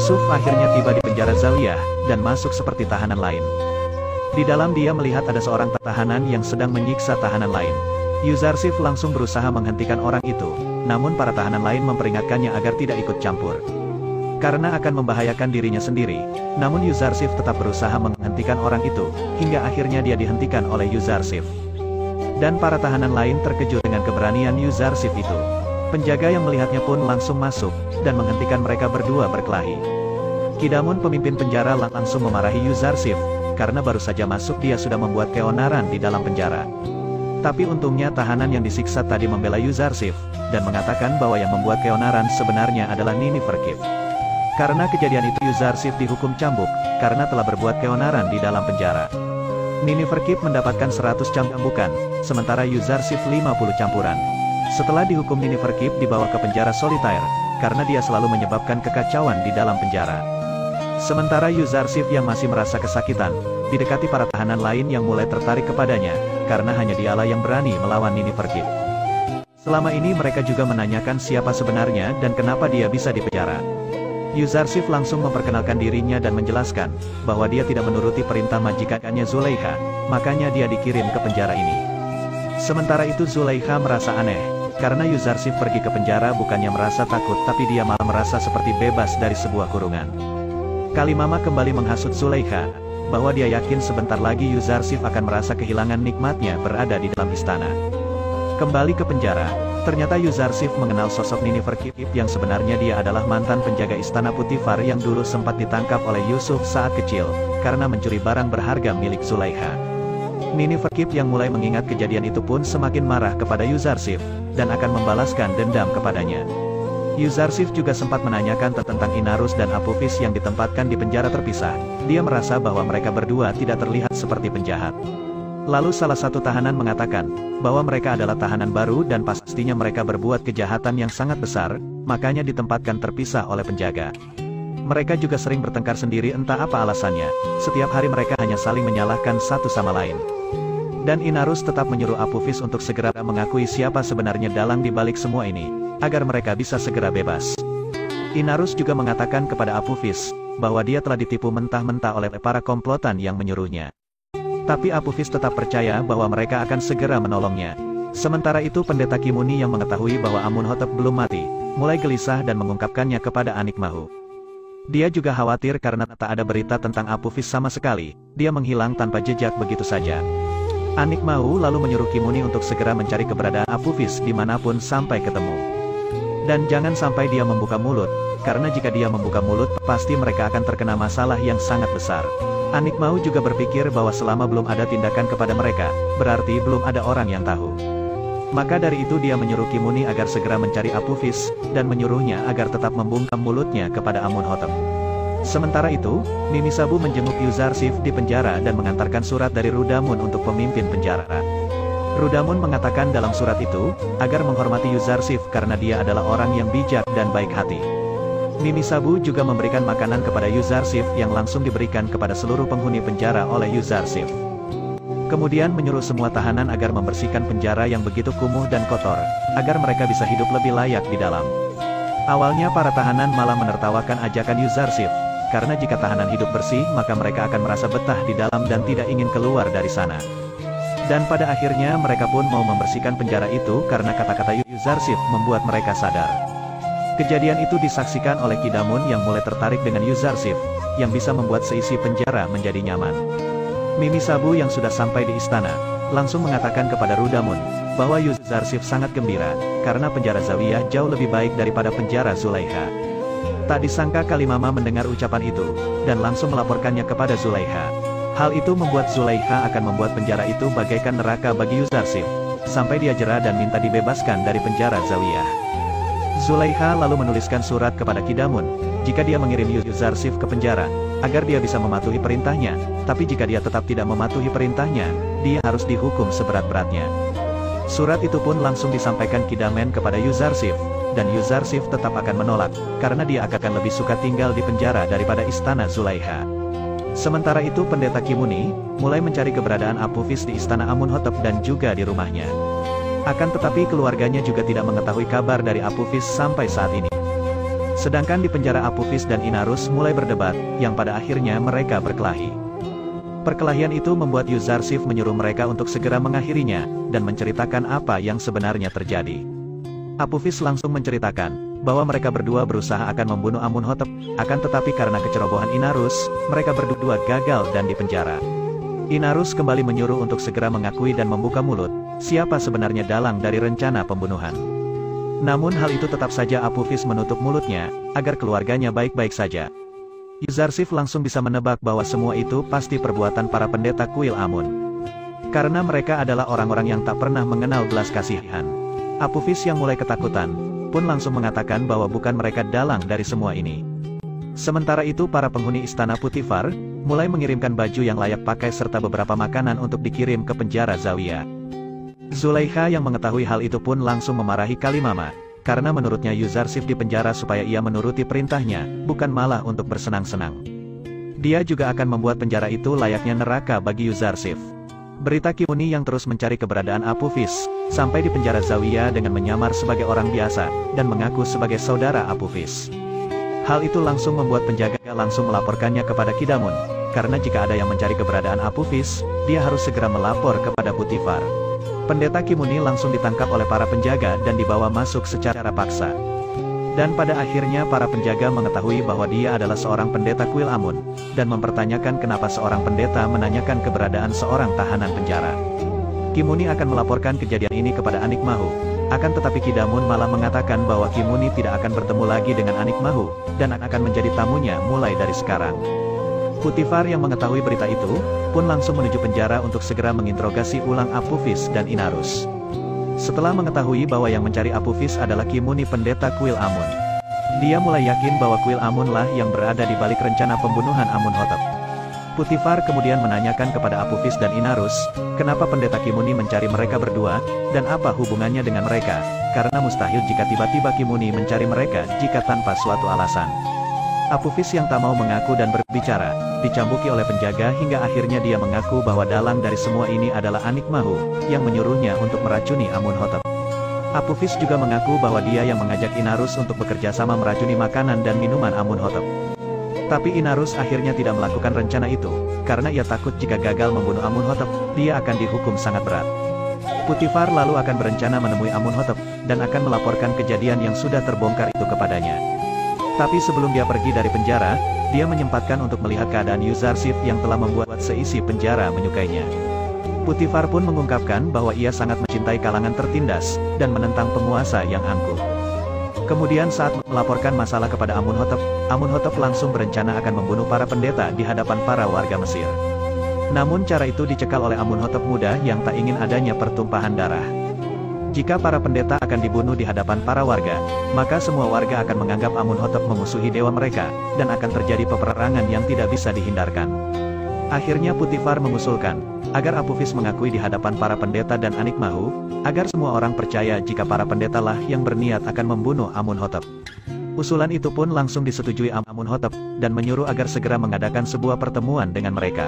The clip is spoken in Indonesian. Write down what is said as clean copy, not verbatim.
Yusuf akhirnya tiba di penjara Zawiyah, dan masuk seperti tahanan lain. Di dalam dia melihat ada seorang tahanan yang sedang menyiksa tahanan lain. Yuzarsif langsung berusaha menghentikan orang itu, namun para tahanan lain memperingatkannya agar tidak ikut campur. Karena akan membahayakan dirinya sendiri, namun Yuzarsif tetap berusaha menghentikan orang itu, hingga akhirnya dia dihentikan oleh Yuzarsif. Dan para tahanan lain terkejut dengan keberanian Yuzarsif itu. Penjaga yang melihatnya pun langsung masuk, dan menghentikan mereka berdua berkelahi. Kidamun pemimpin penjara langsung memarahi Yuzarsif, karena baru saja masuk dia sudah membuat keonaran di dalam penjara. Tapi untungnya tahanan yang disiksa tadi membela Yuzarsif, dan mengatakan bahwa yang membuat keonaran sebenarnya adalah Niniferkip. Karena kejadian itu Yuzarsif dihukum cambuk, karena telah berbuat keonaran di dalam penjara. Niniferkip mendapatkan 100 cambukan, sementara Yuzarsif 50 campuran. Setelah dihukum Niniferkip dibawa ke penjara Solitaire, karena dia selalu menyebabkan kekacauan di dalam penjara. Sementara Yuzarsif yang masih merasa kesakitan, didekati para tahanan lain yang mulai tertarik kepadanya, karena hanya dialah yang berani melawan Niniferkip. Selama ini mereka juga menanyakan siapa sebenarnya dan kenapa dia bisa dipenjara. Yuzarsif langsung memperkenalkan dirinya dan menjelaskan, bahwa dia tidak menuruti perintah majikannya Zulaiha, makanya dia dikirim ke penjara ini. Sementara itu Zulaiha merasa aneh, karena Yuzarsif pergi ke penjara bukannya merasa takut tapi dia malah merasa seperti bebas dari sebuah kurungan. Kalimama kembali menghasut Zulaiha, bahwa dia yakin sebentar lagi Yuzarsif akan merasa kehilangan nikmatnya berada di dalam istana. Kembali ke penjara, ternyata Yuzarsif mengenal sosok Niniferkip yang sebenarnya dia adalah mantan penjaga istana Putifar yang dulu sempat ditangkap oleh Yusuf saat kecil, karena mencuri barang berharga milik Zulaiha. Niniferkip yang mulai mengingat kejadian itu pun semakin marah kepada Yuzarsif, dan akan membalaskan dendam kepadanya. Yuzarsif juga sempat menanyakan tentang Inarus dan Apophis yang ditempatkan di penjara terpisah. Dia merasa bahwa mereka berdua tidak terlihat seperti penjahat. Lalu salah satu tahanan mengatakan, bahwa mereka adalah tahanan baru dan pastinya mereka berbuat kejahatan yang sangat besar, makanya ditempatkan terpisah oleh penjaga. Mereka juga sering bertengkar sendiri entah apa alasannya, setiap hari mereka hanya saling menyalahkan satu sama lain. Dan Inarus tetap menyuruh Apophis untuk segera mengakui siapa sebenarnya dalang di balik semua ini, agar mereka bisa segera bebas. Inarus juga mengatakan kepada Apophis, bahwa dia telah ditipu mentah-mentah oleh para komplotan yang menyuruhnya. Tapi Apophis tetap percaya bahwa mereka akan segera menolongnya. Sementara itu pendeta Kimuni yang mengetahui bahwa Amunhotep belum mati, mulai gelisah dan mengungkapkannya kepada Anikmahu. Dia juga khawatir karena tak ada berita tentang Apophis sama sekali, dia menghilang tanpa jejak begitu saja. Anikmahu lalu menyuruh Kimuni untuk segera mencari keberadaan Apophis dimanapun sampai ketemu. Dan jangan sampai dia membuka mulut, karena jika dia membuka mulut, pasti mereka akan terkena masalah yang sangat besar. Anikmahu juga berpikir bahwa selama belum ada tindakan kepada mereka, berarti belum ada orang yang tahu. Maka dari itu dia menyuruh Kimuni agar segera mencari Apophis, dan menyuruhnya agar tetap membungkam mulutnya kepada Amunhotep. Sementara itu, Ninisabu menjenguk Yuzarsif di penjara dan mengantarkan surat dari Rudamun untuk pemimpin penjara. Rudamun mengatakan dalam surat itu, agar menghormati Yuzarsif karena dia adalah orang yang bijak dan baik hati. Ninisabu juga memberikan makanan kepada Yuzarsif yang langsung diberikan kepada seluruh penghuni penjara oleh Yuzarsif. Kemudian menyuruh semua tahanan agar membersihkan penjara yang begitu kumuh dan kotor, agar mereka bisa hidup lebih layak di dalam. Awalnya para tahanan malah menertawakan ajakan Yuzarsif, karena jika tahanan hidup bersih maka mereka akan merasa betah di dalam dan tidak ingin keluar dari sana. Dan pada akhirnya mereka pun mau membersihkan penjara itu karena kata-kata Yuzarsif membuat mereka sadar. Kejadian itu disaksikan oleh Kidamun yang mulai tertarik dengan Yuzarsif, yang bisa membuat seisi penjara menjadi nyaman. Ninisabu yang sudah sampai di istana, langsung mengatakan kepada Rudamun, bahwa Yuzarsif sangat gembira, karena penjara Zawiyah jauh lebih baik daripada penjara Zulaiha. Tak disangka Kalimama mendengar ucapan itu, dan langsung melaporkannya kepada Zulaiha. Hal itu membuat Zulaiha akan membuat penjara itu bagaikan neraka bagi Yuzarsif, sampai dia jera dan minta dibebaskan dari penjara Zawiyah. Zulaiha lalu menuliskan surat kepada Kidamun, jika dia mengirim Yuzarsif ke penjara, agar dia bisa mematuhi perintahnya, tapi jika dia tetap tidak mematuhi perintahnya, dia harus dihukum seberat-beratnya. Surat itu pun langsung disampaikan Kidamen kepada Yuzarsif, dan Yuzarsif tetap akan menolak, karena dia akan lebih suka tinggal di penjara daripada istana Zulaiha. Sementara itu pendeta Kimuni, mulai mencari keberadaan Apophis di istana Amunhotep dan juga di rumahnya. Akan tetapi keluarganya juga tidak mengetahui kabar dari Apophis sampai saat ini. Sedangkan di penjara Apophis dan Inarus mulai berdebat, yang pada akhirnya mereka berkelahi. Perkelahian itu membuat Yuzarsif menyuruh mereka untuk segera mengakhirinya, dan menceritakan apa yang sebenarnya terjadi. Apophis langsung menceritakan, bahwa mereka berdua berusaha akan membunuh Amunhotep, akan tetapi karena kecerobohan Inarus, mereka berdua gagal dan dipenjara. Inarus kembali menyuruh untuk segera mengakui dan membuka mulut, siapa sebenarnya dalang dari rencana pembunuhan. Namun hal itu tetap saja Apophis menutup mulutnya, agar keluarganya baik-baik saja. Yuzarsif langsung bisa menebak bahwa semua itu pasti perbuatan para pendeta kuil Amun. Karena mereka adalah orang-orang yang tak pernah mengenal belas kasihan. Apophis yang mulai ketakutan, pun langsung mengatakan bahwa bukan mereka dalang dari semua ini. Sementara itu para penghuni istana Putifar, mulai mengirimkan baju yang layak pakai serta beberapa makanan untuk dikirim ke penjara Zawiyah. Zulaikha yang mengetahui hal itu pun langsung memarahi Kalimama, karena menurutnya Yuzarsif dipenjara supaya ia menuruti perintahnya, bukan malah untuk bersenang-senang. Dia juga akan membuat penjara itu layaknya neraka bagi Yuzarsif. Berita Kimuni yang terus mencari keberadaan Apophis, sampai di penjara Zawiyah dengan menyamar sebagai orang biasa, dan mengaku sebagai saudara Apophis. Hal itu langsung membuat penjaga langsung melaporkannya kepada Kidamun, karena jika ada yang mencari keberadaan Apophis, dia harus segera melapor kepada Putifar. Pendeta Kimuni langsung ditangkap oleh para penjaga dan dibawa masuk secara paksa. Dan pada akhirnya para penjaga mengetahui bahwa dia adalah seorang pendeta kuil Amun, dan mempertanyakan kenapa seorang pendeta menanyakan keberadaan seorang tahanan penjara. Kimuni akan melaporkan kejadian ini kepada Anikmahu, akan tetapi Kidamun malah mengatakan bahwa Kimuni tidak akan bertemu lagi dengan Anikmahu, dan akan menjadi tamunya mulai dari sekarang. Putifar yang mengetahui berita itu, pun langsung menuju penjara untuk segera menginterogasi ulang Apophis dan Inarus. Setelah mengetahui bahwa yang mencari Apophis adalah Kimuni pendeta kuil Amun, dia mulai yakin bahwa kuil Amun lah yang berada di balik rencana pembunuhan Amunhotep. Putifar kemudian menanyakan kepada Apophis dan Inarus, kenapa pendeta Kimuni mencari mereka berdua, dan apa hubungannya dengan mereka, karena mustahil jika tiba-tiba Kimuni mencari mereka jika tanpa suatu alasan. Apophis yang tak mau mengaku dan berbicara, dicambuki oleh penjaga hingga akhirnya dia mengaku bahwa dalang dari semua ini adalah Anikmahu, yang menyuruhnya untuk meracuni Amunhotep. Apophis juga mengaku bahwa dia yang mengajak Inarus untuk bekerja sama meracuni makanan dan minuman Amunhotep. Tapi Inarus akhirnya tidak melakukan rencana itu, karena ia takut jika gagal membunuh Amunhotep, dia akan dihukum sangat berat. Putifar lalu akan berencana menemui Amunhotep, dan akan melaporkan kejadian yang sudah terbongkar itu kepadanya. Tapi sebelum dia pergi dari penjara, dia menyempatkan untuk melihat keadaan Yuzarsif yang telah membuat seisi penjara menyukainya. Putifar pun mengungkapkan bahwa ia sangat mencintai kalangan tertindas, dan menentang penguasa yang angkuh. Kemudian saat melaporkan masalah kepada Amunhotep, Amunhotep langsung berencana akan membunuh para pendeta di hadapan para warga Mesir. Namun cara itu dicekal oleh Amunhotep muda yang tak ingin adanya pertumpahan darah. Jika para pendeta akan dibunuh di hadapan para warga, maka semua warga akan menganggap Amunhotep memusuhi dewa mereka, dan akan terjadi peperangan yang tidak bisa dihindarkan. Akhirnya Putifar mengusulkan, agar Apophis mengakui di hadapan para pendeta dan Anikmahu, agar semua orang percaya jika para pendeta lah yang berniat akan membunuh Amunhotep. Usulan itu pun langsung disetujui Amunhotep, dan menyuruh agar segera mengadakan sebuah pertemuan dengan mereka.